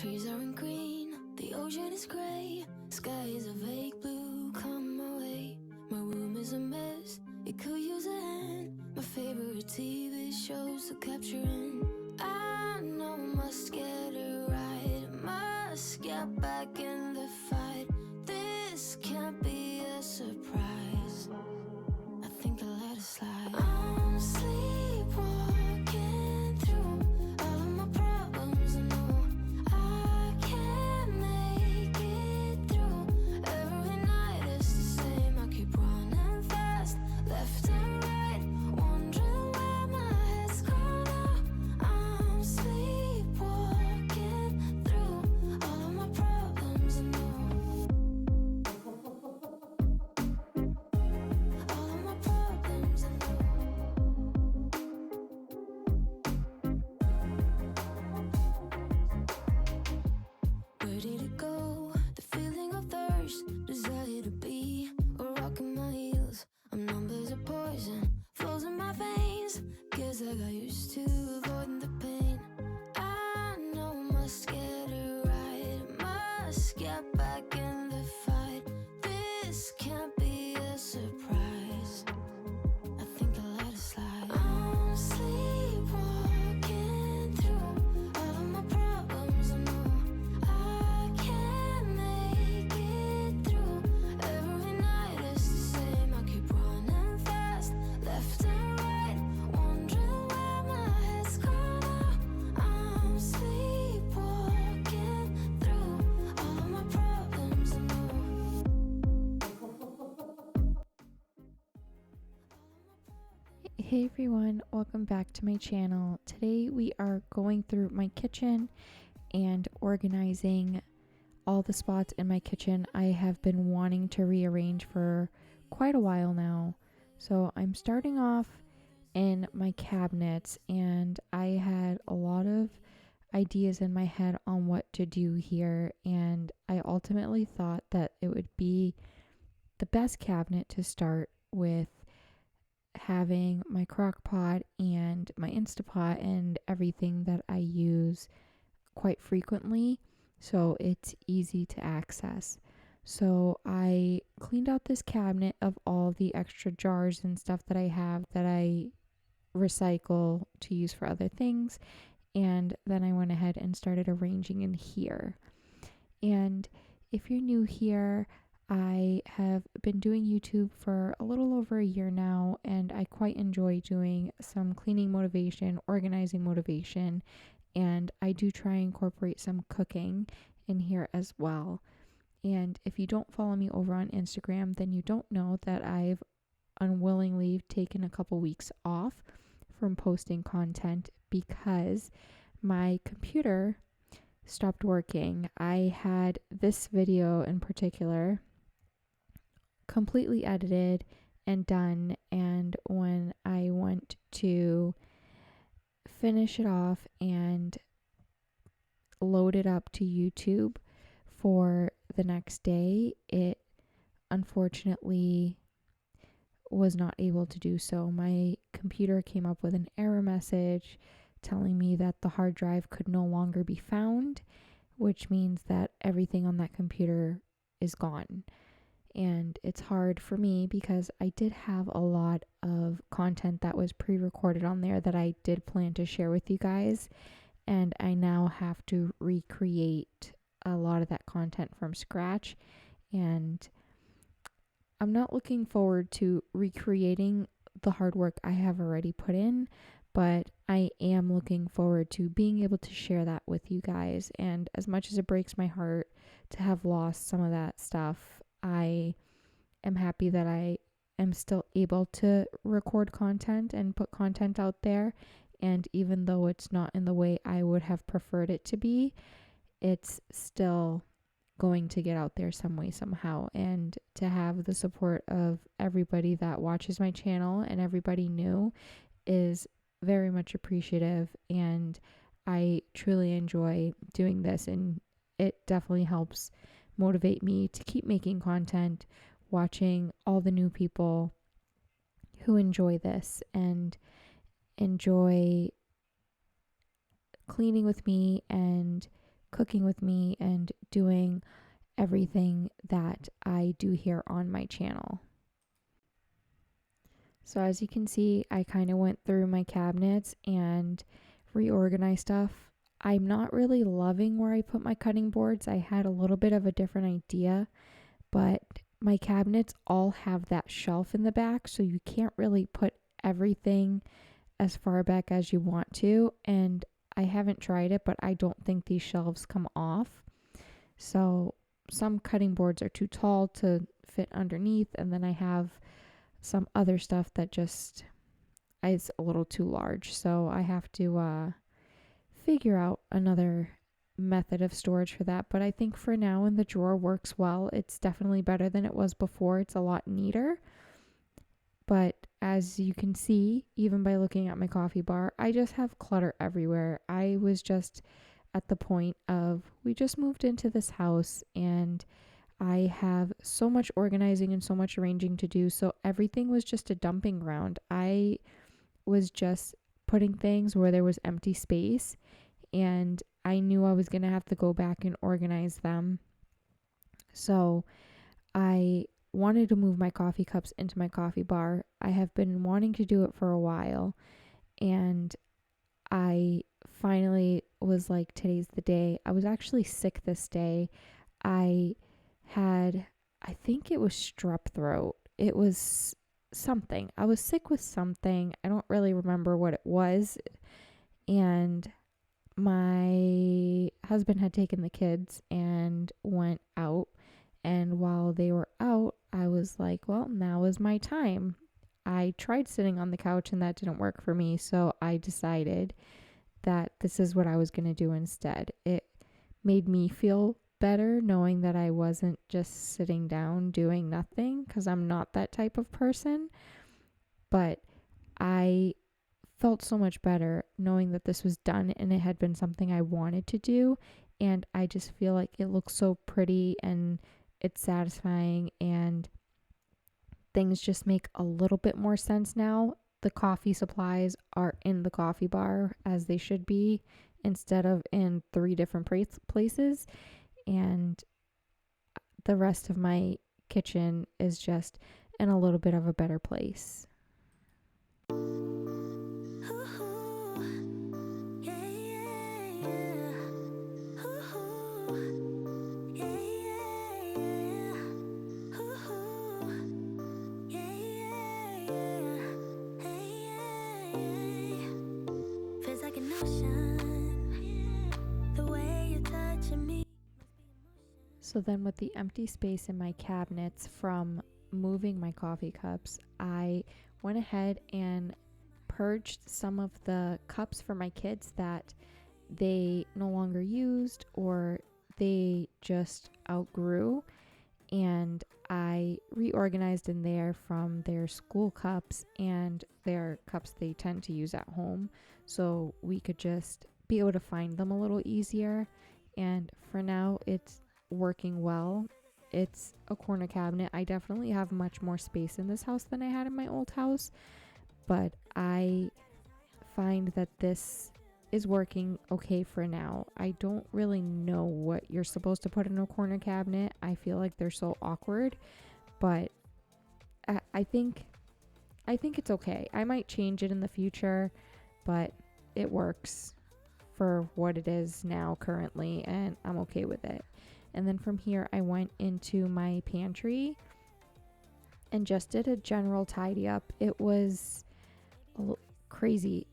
Trees aren't green, the ocean is gray, sky is a vague blue, come my way. My room is a mess, it could use a hand. My favorite TV shows to capture in. I know I must get it right, must get back in the fight. This can't be a surprise, I think I let it slide. I'm sleepwalking through all of my problems. I know I can't make it through. Every night it's the same. I keep running fast, left and right, wondering where my head's gone now. I'm sleepwalking through all of my problems. I know all of my problems. I know. Where did it go? The feeling of thirst, desire to be a rock in my heels. I'm numb as a poison, flows in my veins. Guess I got used to avoiding the pain. I know I must get it right, must get back in the fight. This can't be a surprise, I think I let it slide. I'm sleepwalking through all of my problems. I know I can't make it through. Every night it's the same. I keep running fast, left and right, wondering where my head's gone now. I'm sleepwalking through all of my problems. I know. Hey everyone, welcome back to my channel. Today we are going through my kitchen and organizing all the spots in my kitchen I have been wanting to rearrange for quite a while now. So I'm starting off in my cabinets, and I had a lot of ideas in my head on what to do here, and I ultimately thought that it would be the best cabinet to start with having my crock pot and my Instapot and everything that I use quite frequently, so it's easy to access. So I cleaned out this cabinet of all the extra jars and stuff that I have that I recycle to use for other things, and then I went ahead and started arranging in here. And if you're new here, I have been doing YouTube for a little over a year now, and I quite enjoy doing some cleaning motivation, organizing motivation, and I do try and incorporate some cooking in here as well. And if you don't follow me over on Instagram, then you don't know that I've unwillingly taken a couple weeks off from posting content because my computer stopped working. I had this video in particular completely edited and done, and when I went to finish it off and load it up to YouTube for the next day, it unfortunately was not able to do so. My computer came up with an error message telling me that the hard drive could no longer be found, which means that everything on that computer is gone. And it's hard for me because I did have a lot of content that was pre-recorded on there that I did plan to share with you guys, and I now have to recreate a lot of that content from scratch, and I'm not looking forward to recreating the hard work I have already put in, but I am looking forward to being able to share that with you guys. And as much as it breaks my heart to have lost some of that stuff, I am happy that I am still able to record content and put content out there. And even though it's not in the way I would have preferred it to be, it's still going to get out there some way, somehow. And to have the support of everybody that watches my channel and everybody new is very much appreciative. And I truly enjoy doing this, and it definitely helps motivate me to keep making content, watching all the new people who enjoy this and enjoy cleaning with me and cooking with me and doing everything that I do here on my channel. So as you can see, I kind of went through my cabinets and reorganized stuff. I'm not really loving where I put my cutting boards. I had a little bit of a different idea, but my cabinets all have that shelf in the back, so you can't really put everything as far back as you want to. And I haven't tried it, but I don't think these shelves come off. So some cutting boards are too tall to fit underneath, and then I have some other stuff that just is a little too large. So I have to figure out another method of storage for that. But I think for now, in the drawer works well. It's definitely better than it was before. It's a lot neater. But as you can see, even by looking at my coffee bar, I just have clutter everywhere. I was just at the point of, we just moved into this house and I have so much organizing and so much arranging to do. So everything was just a dumping ground. I was just putting things where there was empty space, and I knew I was going to have to go back and organize them. So I wanted to move my coffee cups into my coffee bar. I have been wanting to do it for a while, and I finally was like, today's the day. I was actually sick this day. I think it was strep throat. It was something. I was sick with something. I don't really remember what it was. And my husband had taken the kids and went out. And while they were out, I was like, well, now is my time. I tried sitting on the couch and that didn't work for me. So I decided that this is what I was going to do instead. It made me feel better knowing that I wasn't just sitting down doing nothing, because I'm not that type of person. But I felt so much better knowing that this was done and it had been something I wanted to do. And I just feel like it looks so pretty and it's satisfying, and things just make a little bit more sense now. The coffee supplies are in the coffee bar as they should be, instead of in 3 different places. And the rest of my kitchen is just in a little bit of a better place. So then with the empty space in my cabinets from moving my coffee cups, I went ahead and purged some of the cups for my kids that they no longer used or they just outgrew. And I reorganized in there from their school cups and their cups they tend to use at home, so we could just be able to find them a little easier. And for now, it's working well. It's a corner cabinet. I definitely have much more space in this house than I had in my old house, but I find that this is working okay for now. I don't really know what you're supposed to put in a corner cabinet. I feel like they're so awkward, but I think it's okay. I might change it in the future, but it works for what it is now currently, and I'm okay with it. And then from here, I went into my pantry and just did a general tidy up. It was crazy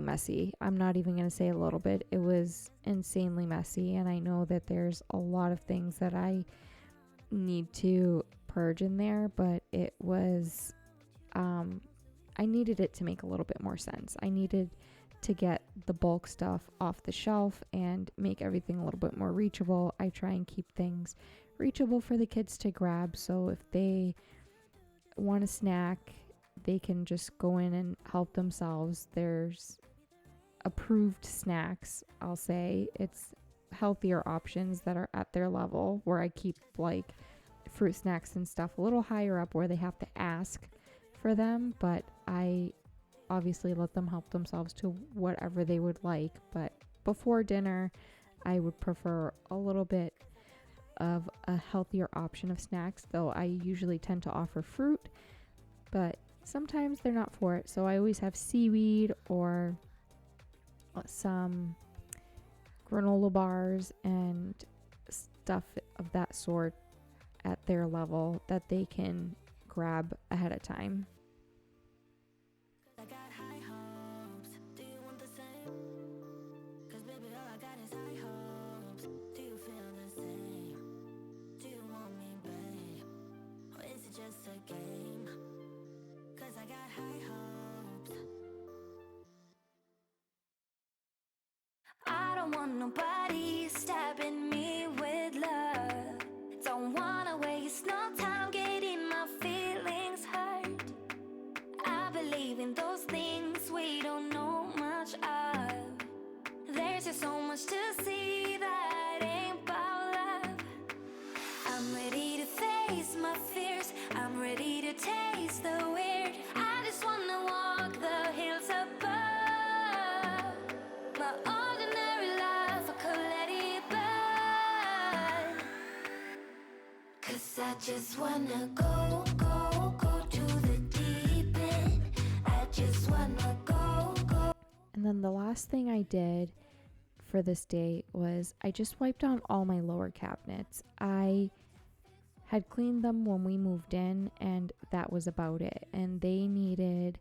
messy. I'm not even going to say a little bit. It was insanely messy. And I know that there's a lot of things that I need to purge in there, but it was, I needed it to make a little bit more sense. I needed to get the bulk stuff off the shelf and make everything a little bit more reachable. I try and keep things reachable for the kids to grab, so if they want a snack, they can just go in and help themselves. There's approved snacks, I'll say. It's healthier options that are at their level, where I keep like fruit snacks and stuff a little higher up where they have to ask for them, but I obviously let them help themselves to whatever they would like. But before dinner, I would prefer a little bit of a healthier option of snacks, though I usually tend to offer fruit, but sometimes they're not for it. So I always have seaweed or some granola bars and stuff of that sort at their level that they can grab ahead of time. I got high hopes. Do you want the same? 'Cause baby, all I got is high hopes. Do you feel the same? Do you want me, babe? Or is it just a game? 'Cause I got high hopes. I don't want nobody stabbing me with love. Don't wanna waste no time getting my feelings hurt. I believe in those things we don't know much of. There's just so much to see that ain't about love. I'm ready to face my fears. I'm ready to taste the weird. I just wanna walk the hills above. My ordinary life, I could let it burn. 'Cause I just wanna go, go, go to the deep end. I just wanna go, go. And then the last thing I did for this day was I just wiped down all my lower cabinets. I had cleaned them when we moved in, and that was about it. And they needed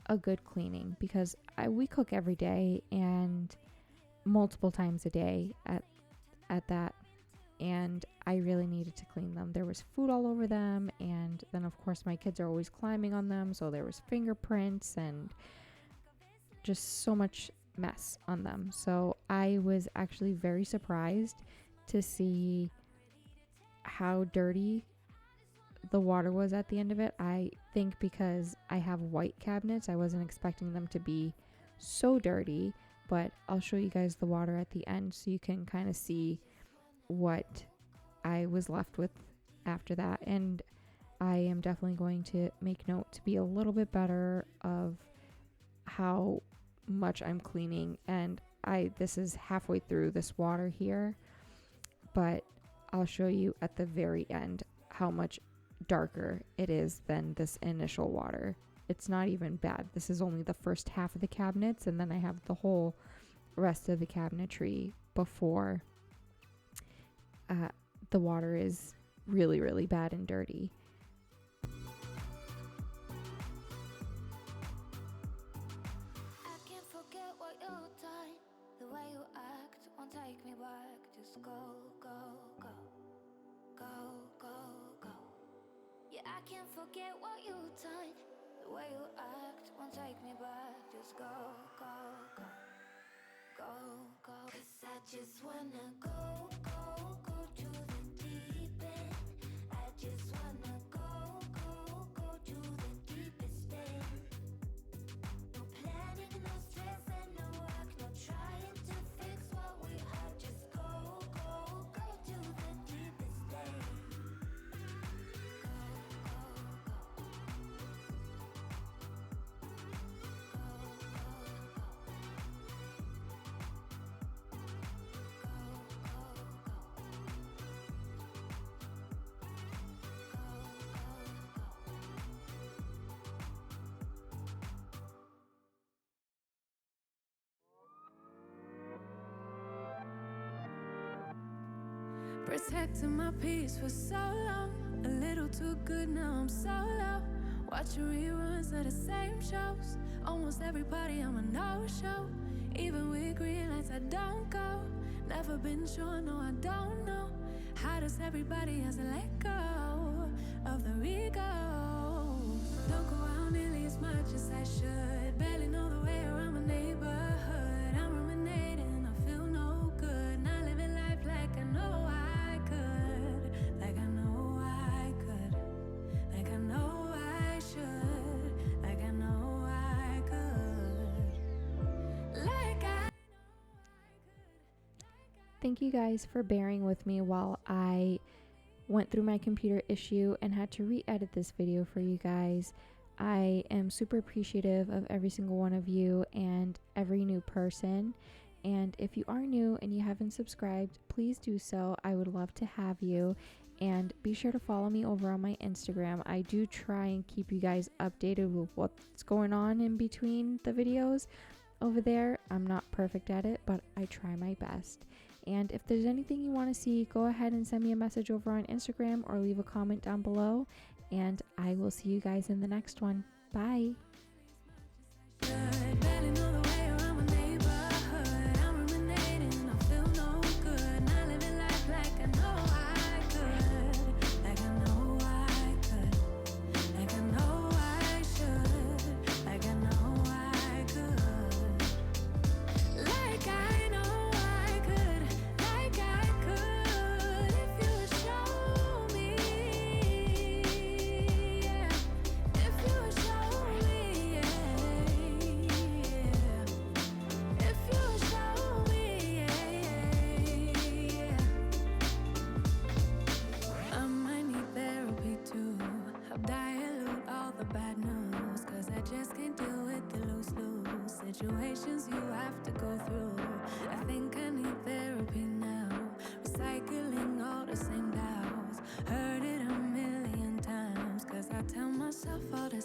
a good cleaning because we cook every day and multiple times a day at that. And I really needed to clean them. There was food all over them, and then of course my kids are always climbing on them, so there was fingerprints and just so much mess on them. So I was actually very surprised to see how dirty the water was at the end of it. I think because I have white cabinets, I wasn't expecting them to be so dirty, but I'll show you guys the water at the end so you can kind of see what I was left with after that. And I am definitely going to make note to be a little bit better of how much I'm cleaning. And this is halfway through this water here, but I'll show you at the very end how much darker it is than this initial water. It's not even bad. This is only the first half of the cabinets, and then I have the whole rest of the cabinetry before the water is really, really bad and dirty. I can't forget what you've done. The way you act won't take me back. Just go, go, go. Go, go, go. Yeah, I can't forget what you've done. The way you act won't take me back. Just go, go, go. Go, go. 'Cause I just wanna go, go, go to the deep end. I just wanna go, go, go to the deepest end. No planning, no stress, and no work, no trying to fix what we have. Just go, go, go to the deepest end. Protecting my peace for so long, a little too good, now I'm so low. Watching reruns of the same shows. Almost every party I'm a no-show. Even with green lights I don't go. Never been sure, no I don't know. How does everybody has to let go of the ego? Don't go out nearly as much as I should. Barely know the way around my neighborhood. I'm ruminating, I feel no good. Not living life like I know I could. Like I know I could. Like I know I should. Like I know I could. Like I. Thank you guys for bearing with me while I went through my computer issue and had to re-edit this video for you guys. I am super appreciative of every single one of you and every new person. And if you are new and you haven't subscribed, please do so. I would love to have you. And be sure to follow me over on my Instagram. I do try and keep you guys updated with what's going on in between the videos over there. I'm not perfect at it, but I try my best. And if there's anything you want to see, go ahead and send me a message over on Instagram or leave a comment down below. And I will see you guys in the next one. Bye. Barely know the way around my neighborhood. I'm ruminating, I feel no good. Not living life like I know I could. Like I know I could. Like I know I should. Like I know I could. Like I know I could. Like I could. If you would show me. Yeah. If you would show me. If you show me, I might need therapy too. Help dilute all the bad news. Cause I just can't deal with the lose-lose situations you have to go through. I think I need therapy now. Recycling all the same doubts. Heard it a million times. Cause I tell myself all the